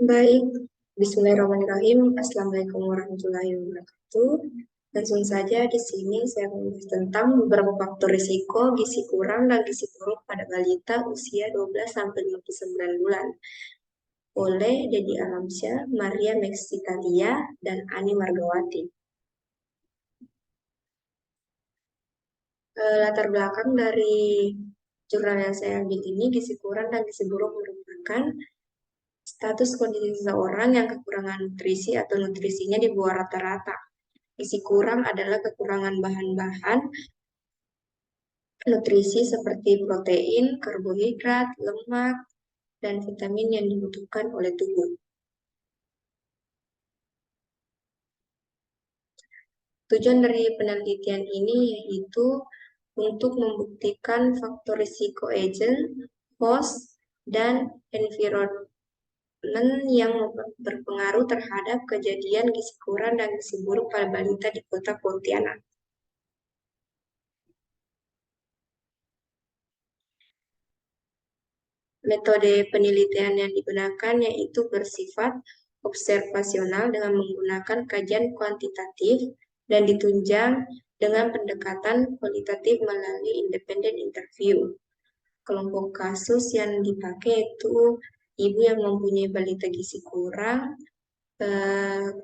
Baik, Bismillahirrahmanirrahim. Assalamualaikum warahmatullahi wabarakatuh. Langsung saja di sini saya membahas tentang beberapa faktor risiko gizi kurang dan gizi buruk pada balita usia 12-59 bulan oleh Dedi Alamsyah, Maria Mexitalia, dan Ani Margawati. Latar belakang dari jurnal yang saya ambil ini, gizi kurang dan gizi buruk merupakan status kondisi seseorang yang kekurangan nutrisi atau nutrisinya di bawah rata-rata. Gizi kurang adalah kekurangan bahan-bahan nutrisi seperti protein, karbohidrat, lemak, dan vitamin yang dibutuhkan oleh tubuh. Tujuan dari penelitian ini yaitu untuk membuktikan faktor risiko agent, host, dan environment yang berpengaruh terhadap kejadian gizi kurang dan gizi buruk pada balita di Kota Pontianak. Metode penelitian yang digunakan yaitu bersifat observasional dengan menggunakan kajian kuantitatif dan ditunjang dengan pendekatan kualitatif melalui independent interview. Kelompok kasus yang dipakai itu ibu yang mempunyai balita gizi kurang,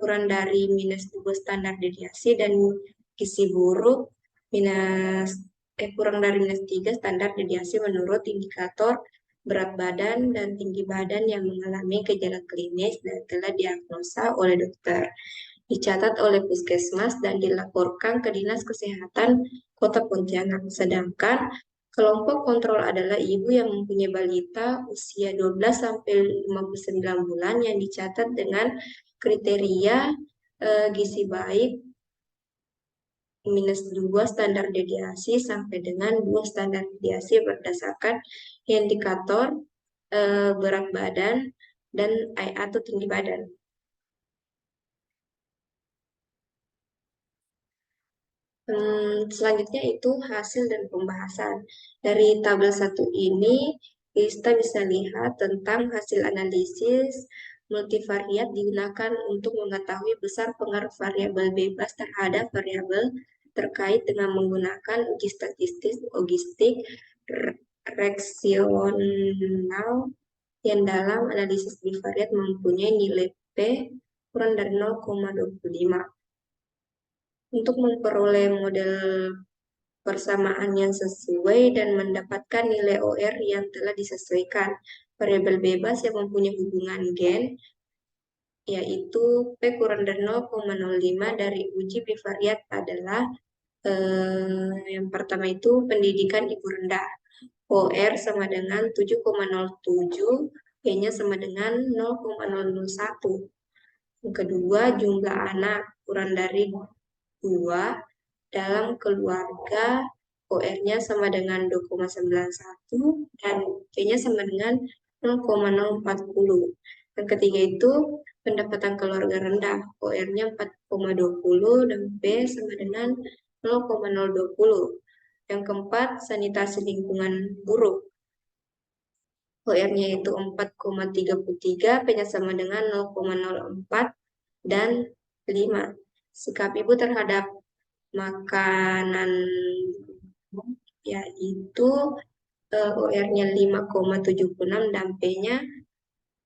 kurang dari -2 standar deviasi, dan gizi buruk kurang dari -3 standar deviasi menurut indikator berat badan dan tinggi badan yang mengalami gejala klinis dan telah diagnosa oleh dokter, dicatat oleh puskesmas dan dilaporkan ke Dinas Kesehatan Kota Pontianak. Sedangkan kelompok kontrol adalah ibu yang mempunyai balita usia 12-59 bulan yang dicatat dengan kriteria gizi baik -2 standar deviasi sampai dengan 2 standar deviasi berdasarkan indikator berat badan dan IA atau tinggi badan. Selanjutnya itu hasil dan pembahasan. Dari tabel 1 ini, kita bisa lihat tentang hasil analisis multivariat digunakan untuk mengetahui besar pengaruh variabel bebas terhadap variabel terkait dengan menggunakan uji statistik logistik reksional yang dalam analisis bivariat mempunyai nilai P kurang dari 0,25. Untuk memperoleh model persamaan yang sesuai dan mendapatkan nilai OR yang telah disesuaikan, variabel bebas yang mempunyai hubungan gen yaitu P kurang dari 0,05 dari uji bivariat adalah yang pertama itu pendidikan ibu rendah. OR sama dengan 7,07, P-nya sama dengan 0,001. Yang kedua, jumlah anak kurang dari 2 dalam keluarga, OR-nya sama dengan 2,91 dan P-nya sama dengan 0,040. Yang ketiga itu pendapatan keluarga rendah, OR-nya 4,20 dan P sama dengan 0,020. Yang keempat, sanitasi lingkungan buruk, OR-nya itu 4,33, P-nya sama dengan 0,04 dan 5. Sikap ibu terhadap makanan yaitu OR-nya 5,76 dan P-nya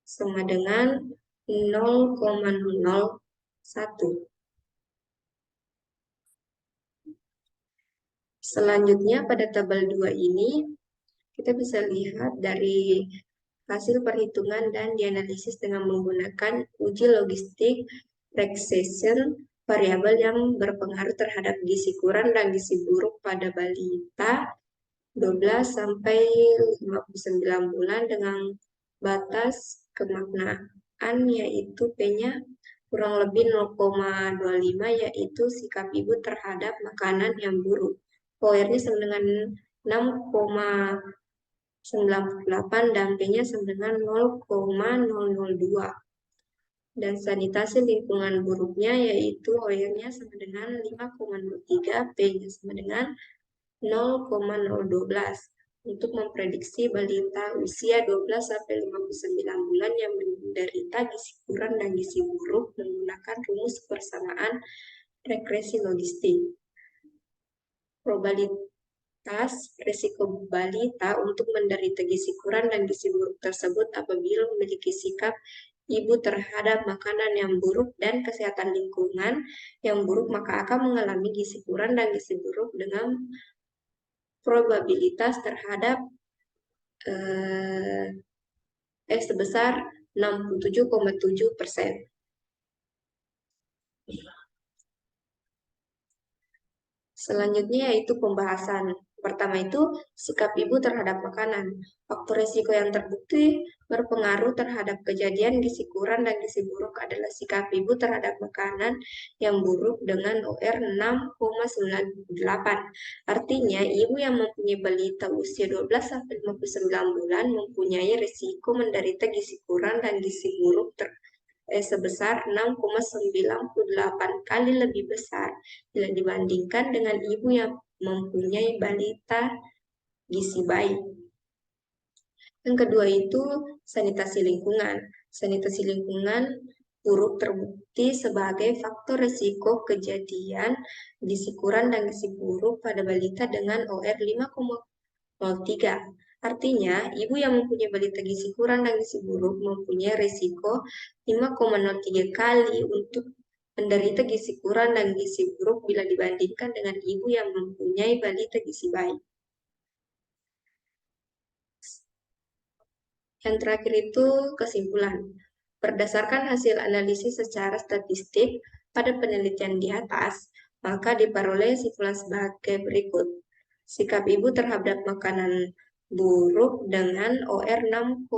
sama dengan 0,001. Selanjutnya pada tabel 2 ini kita bisa lihat dari hasil perhitungan dan dianalisis dengan menggunakan uji logistik regression variabel yang berpengaruh terhadap gizi kurang dan gizi buruk pada balita 12-59 bulan dengan batas kemaknaan yaitu P-nya kurang lebih 0,25 yaitu sikap ibu terhadap makanan yang buruk. OR-nya sama dengan 6,98 dan P-nya sama dengan 0,002. Dan sanitasi lingkungan buruknya yaitu OR-nya sama dengan 5,03, P-nya sama dengan 0,012. untuk memprediksi balita usia 12-59 bulan yang menderita gizi kurang dan gizi buruk menggunakan rumus persamaan regresi logistik. Probabilitas risiko balita untuk menderita gizi kurang dan gizi buruk tersebut apabila memiliki sikap ibu terhadap makanan yang buruk dan kesehatan lingkungan yang buruk, maka akan mengalami gizi kurang dan gizi buruk dengan probabilitas terhadap sebesar 67,7%. Selanjutnya yaitu pembahasan. Pertama itu sikap ibu terhadap makanan. Faktor risiko yang terbukti berpengaruh terhadap kejadian gizi kurang dan gizi buruk adalah sikap ibu terhadap makanan yang buruk dengan OR 6,98. Artinya, ibu yang mempunyai balita usia 12-59 bulan mempunyai risiko menderita gizi kurang dan gizi buruk sebesar 6,98 kali lebih besar bila dibandingkan dengan ibu yang mempunyai balita gizi baik. Yang kedua itu sanitasi lingkungan. Sanitasi lingkungan buruk terbukti sebagai faktor risiko kejadian gizi kurang dan gizi buruk pada balita dengan OR 5,03. Artinya, ibu yang mempunyai balita gizi kurang dan gizi buruk mempunyai risiko 5,03 kali untuk menderita gizi kurang dan gizi buruk bila dibandingkan dengan ibu yang mempunyai balita gizi baik. Yang terakhir itu kesimpulan. Berdasarkan hasil analisis secara statistik pada penelitian di atas, maka diperoleh kesimpulan sebagai berikut. Sikap ibu terhadap makanan buruk dengan OR 6,98,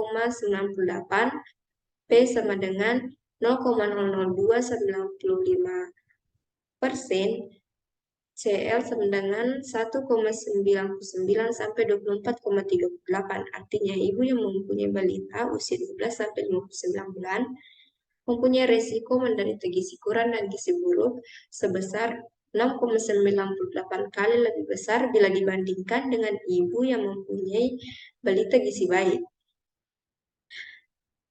P sama dengan 0,00295%, CL sama dengan 1,99 sampai 24,38. Artinya ibu yang mempunyai balita usia 12-59 bulan mempunyai risiko menderita gizi kurang dan gizi buruk sebesar 6,98 kali lebih besar bila dibandingkan dengan ibu yang mempunyai balita gizi baik.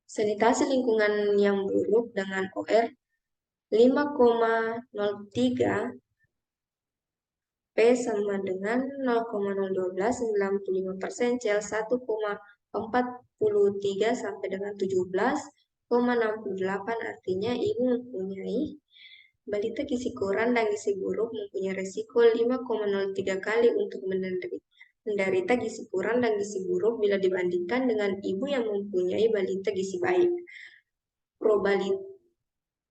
Sanitasi lingkungan yang buruk dengan OR 5,03, P sama dengan 0,01295%, CL 1,43 sampai dengan 17,68. Artinya ibu mempunyai balita gizi kurang dan gizi buruk mempunyai risiko 5,03 kali untuk menderita gizi kurang dan gizi buruk bila dibandingkan dengan ibu yang mempunyai balita gizi baik.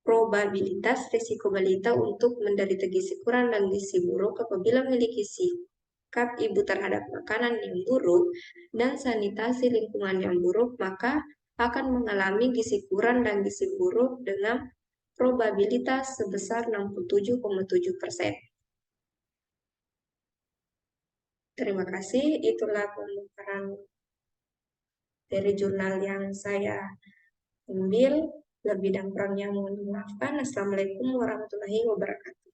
Probabilitas risiko balita untuk menderita gizi kurang dan gizi buruk apabila memiliki sikap ibu terhadap makanan yang buruk dan sanitasi lingkungan yang buruk, maka akan mengalami gizi kurang dan gizi buruk dengan probabilitas sebesar 67,7%. Terima kasih, itulah pemaparan dari jurnal yang saya ambil. Lebih dan kurangnya mohon dimaafkan. Assalamualaikum warahmatullahi wabarakatuh.